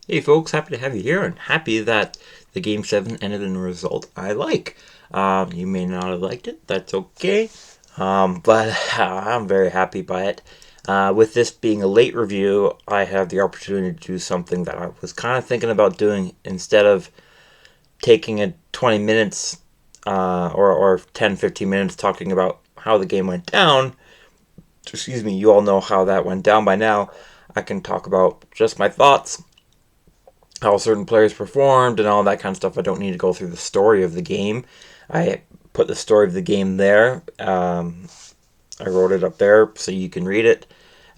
Hey folks, happy to have you here and happy that the Game 7 ended in a result I like. You may not have liked it, that's okay, but I'm very happy by it. With this being a late review, I have the opportunity to do something that I was kind of thinking about doing instead of taking a 20 minutes or 10, 15 minutes talking about how the game went down. Excuse me, you all know how that went down by now. I can talk about just my thoughts, how certain players performed and all that kind of stuff. I don't need to go through the story of the game. I put the story of the game there. I wrote it up there so you can read it.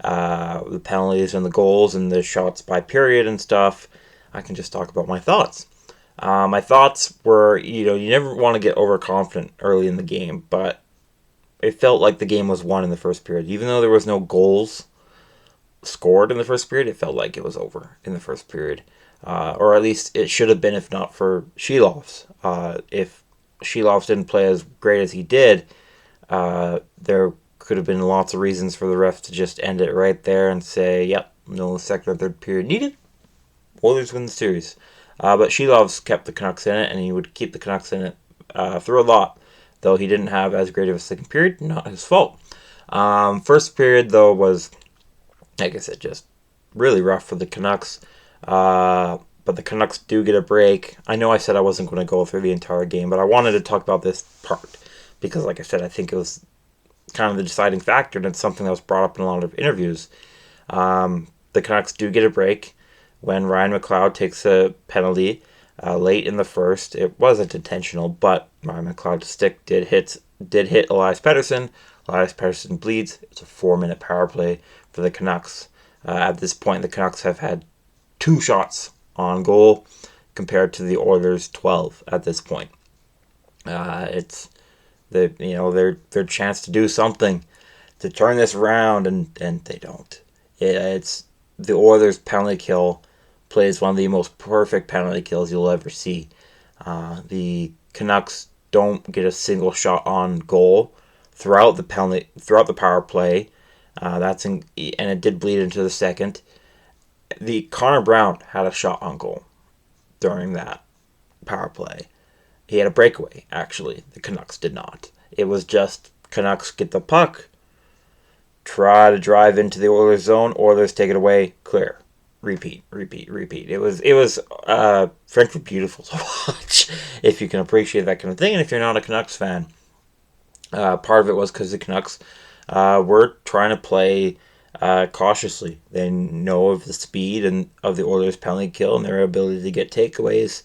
The penalties and the goals and the shots by period and stuff. I can just talk about my thoughts. My thoughts were, you never want to get overconfident early in the game, but it felt like the game was won in the first period. Even though there was no goals scored in the first period, it felt like it was over in the first period. Or at least it should have been if not for Shilovs. If Shilovs didn't play as great as he did, there could have been lots of reasons for the ref to just end it right there and say, yep, no second or third period needed. Oilers win the series. But Shilovs kept the Canucks in it, and he would keep the Canucks in it through a lot, though he didn't have as great of a second period. Not his fault. First period, though, was, like I said, just really rough for the Canucks. But the Canucks do get a break. I know I said I wasn't going to go through the entire game, but I wanted to talk about this part because, like I said, I think it was kind of the deciding factor, and it's something that was brought up in a lot of interviews. The Canucks do get a break when Ryan McLeod takes a penalty late in the first. It wasn't intentional, but Ryan McLeod's stick did hit Elias Pettersson. Elias Pettersson bleeds. It's a 4-minute power play for the Canucks. At this point, the Canucks have had 2 shots on goal compared to the Oilers 12 at this point. It's their chance to do something to turn this around, and they don't. It's the Oilers penalty kill plays one of the most perfect penalty kills you'll ever see. The Canucks don't get a single shot on goal throughout the power play. And it did bleed into the second. The Connor Brown had a shot on goal during that power play. He had a breakaway, actually. The Canucks did not. It was just Canucks get the puck, try to drive into the Oilers zone, Oilers take it away, clear. Repeat. It was frankly beautiful to watch if you can appreciate that kind of thing, and if you're not a Canucks fan. Part of it was because the Canucks were trying to play cautiously. They know of the speed and of the Oilers' penalty kill and their ability to get takeaways,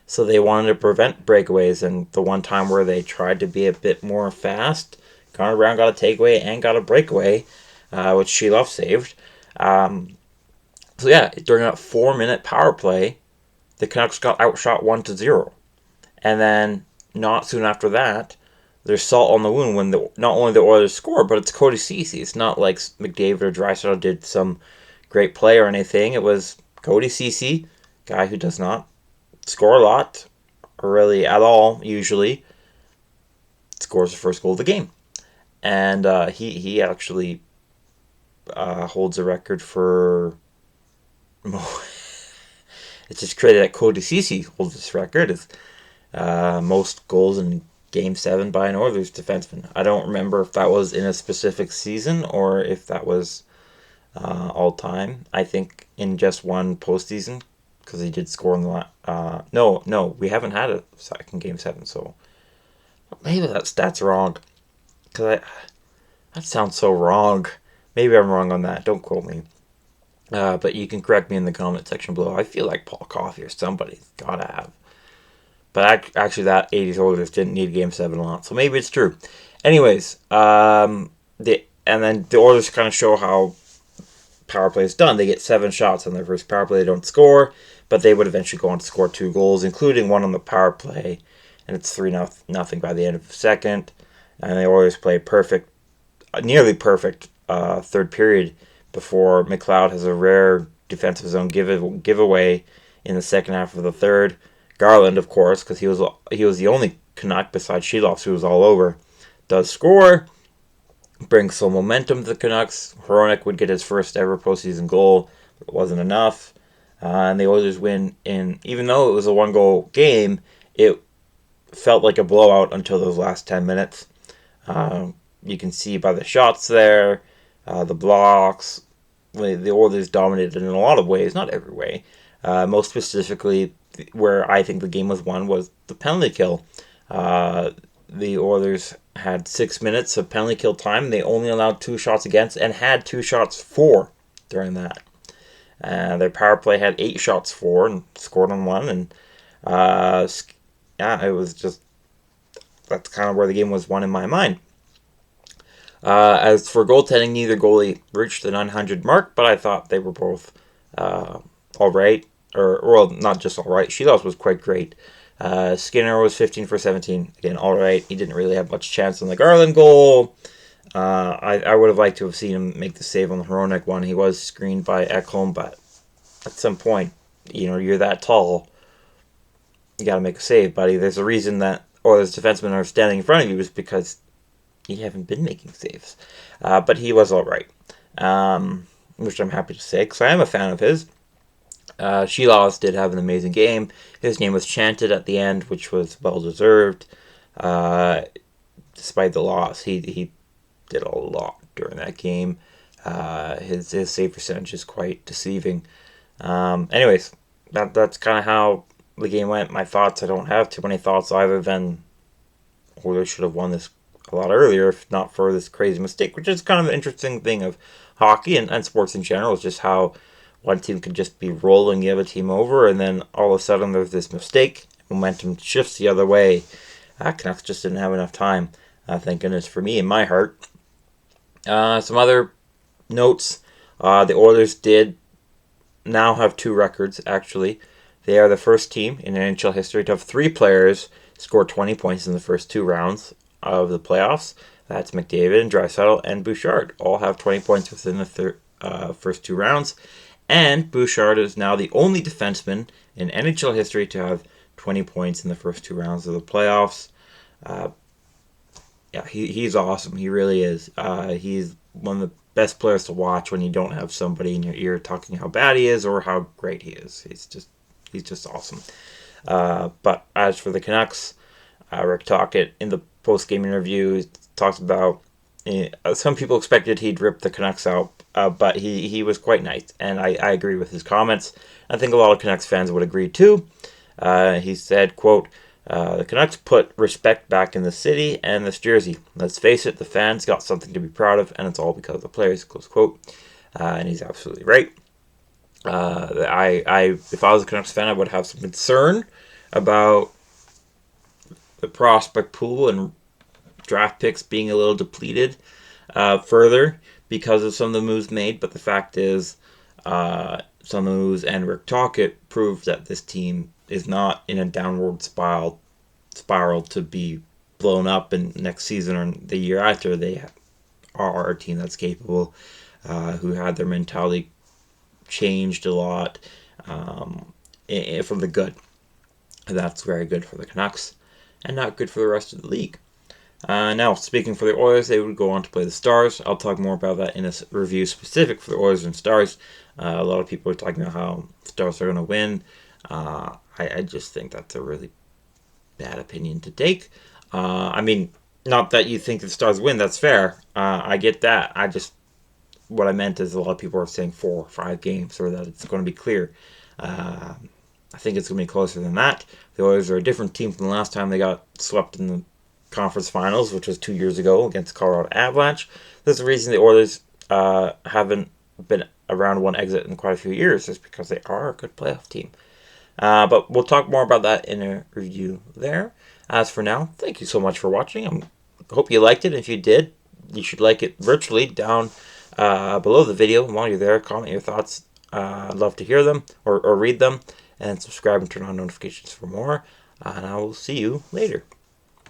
so they wanted to prevent breakaways. And the one time where they tried to be a bit more fast, Connor Brown got a takeaway and got a breakaway, which Shelov saved. So yeah, during that 4-minute power play, the Canucks got outshot 1-0, and then not soon after that, there's salt on the wound when not only the Oilers score, but it's Cody Ceci. It's not like McDavid or Draisaitl did some great play or anything. It was Cody Ceci, guy who does not score a lot, or really at all, usually, scores the first goal of the game. And he actually holds a record for... It's just crazy that Cody Ceci holds this record as most goals in Game 7 by an Oilers defenseman. I don't remember if that was in a specific season or if that was all time. I think in just one postseason, because he did score in the no, we haven't had a second Game 7, so maybe that stat's wrong. Because that sounds so wrong. Maybe I'm wrong on that. Don't quote me. But you can correct me in the comment section below. I feel like Paul Coffey or somebody's gotta have. But actually, that 80s Oilers didn't need Game 7 a lot, so maybe it's true. Anyways, and then the Oilers kind of show how power play is done. They get 7 shots on their first power play. They don't score, but they would eventually go on to score 2 goals, including one on the power play, and it's 3-0 by the end of the second. And the Oilers play nearly perfect third period before McLeod has a rare defensive zone giveaway in the second half of the third. Garland, of course, because he was the only Canuck besides Shilovs who was all over, does score, brings some momentum to the Canucks. Hronek would get his first ever postseason goal, but it wasn't enough. And the Oilers win in, even though it was a 1-goal game, it felt like a blowout until those last 10 minutes. You can see by the shots there, the blocks, the Oilers dominated in a lot of ways, not every way. Most specifically, where I think the game was won was the penalty kill. The Oilers had 6 minutes of penalty kill time. They only allowed 2 shots against and had 2 shots for during that. Their power play had 8 shots for and scored on 1. And it was just, that's kind of where the game was won in my mind. As for goaltending, neither goalie reached the 900 mark, but I thought they were both all right. Well, not just all right. Sheelos was quite great. Skinner was 15 for 17. Again, all right. He didn't really have much chance on the Garland goal. I would have liked to have seen him make the save on the Hronek one. He was screened by Ekholm, but at some point, you're that tall. You got to make a save, buddy. There's a reason that Oilers defensemen are standing in front of you is because you haven't been making saves. But he was all right, which I'm happy to say because I am a fan of his. Sheelos did have an amazing game. His name was chanted at the end, which was well deserved. Despite the loss, he did a lot during that game. His save percentage is quite deceiving. Anyways, that's kind of how the game went. My thoughts, I don't have too many thoughts other than Oilers should have won this a lot earlier if not for this crazy mistake, which is kind of an interesting thing of hockey and sports in general, is just how one team could just be rolling the other team over and then all of a sudden there's this mistake, momentum shifts the other way. Canucks just didn't have enough time, thank goodness for me in my heart. Some other notes, the Oilers did now have 2 records, actually. They are the first team in NHL history to have 3 players score 20 points in the first 2 rounds of the playoffs. That's McDavid and Draisaitl and Bouchard. All have 20 points within the first 2 rounds. And Bouchard is now the only defenseman in NHL history to have 20 points in the first 2 rounds of the playoffs. He's awesome. He really is. He's one of the best players to watch when you don't have somebody in your ear talking how bad he is or how great he is. He's just awesome. But as for the Canucks, Rick Tocchet in the post-game interview talked about some people expected he'd rip the Canucks out, but he was quite nice, and I agree with his comments. I think a lot of Canucks fans would agree too. He said, quote, the Canucks put respect back in the city and this jersey. Let's face it, the fans got something to be proud of, and it's all because of the players, close quote. And he's absolutely right. If I was a Canucks fan, I would have some concern about the prospect pool and draft picks being a little depleted further because of some of the moves made. But the fact is, some of the moves and Rick Tocchet proved that this team is not in a downward spiral to be blown up in next season or the year after. They are a team that's capable, who had their mentality changed a lot from the good. That's very good for the Canucks and not good for the rest of the league. Now, speaking for the Oilers, they would go on to play the Stars. I'll talk more about that in a review specific for the Oilers and Stars. A lot of people are talking about how Stars are going to win. I just think that's a really bad opinion to take. I mean, not that you think the Stars win, that's fair. I get that. What I meant is a lot of people are saying 4 or 5 games, or that it's going to be clear. I think it's going to be closer than that. The Oilers are a different team from the last time they got swept in the conference finals, which was 2 years ago against Colorado Avalanche. There's a reason the Oilers haven't been around one exit in quite a few years, is because they are a good playoff team. But we'll talk more about that in a review there. As for now, thank you so much for watching. I hope you liked it. If you did, you should like it virtually down below the video. And while you're there, comment your thoughts. I'd love to hear them or read them. And subscribe and turn on notifications for more. And I will see you later.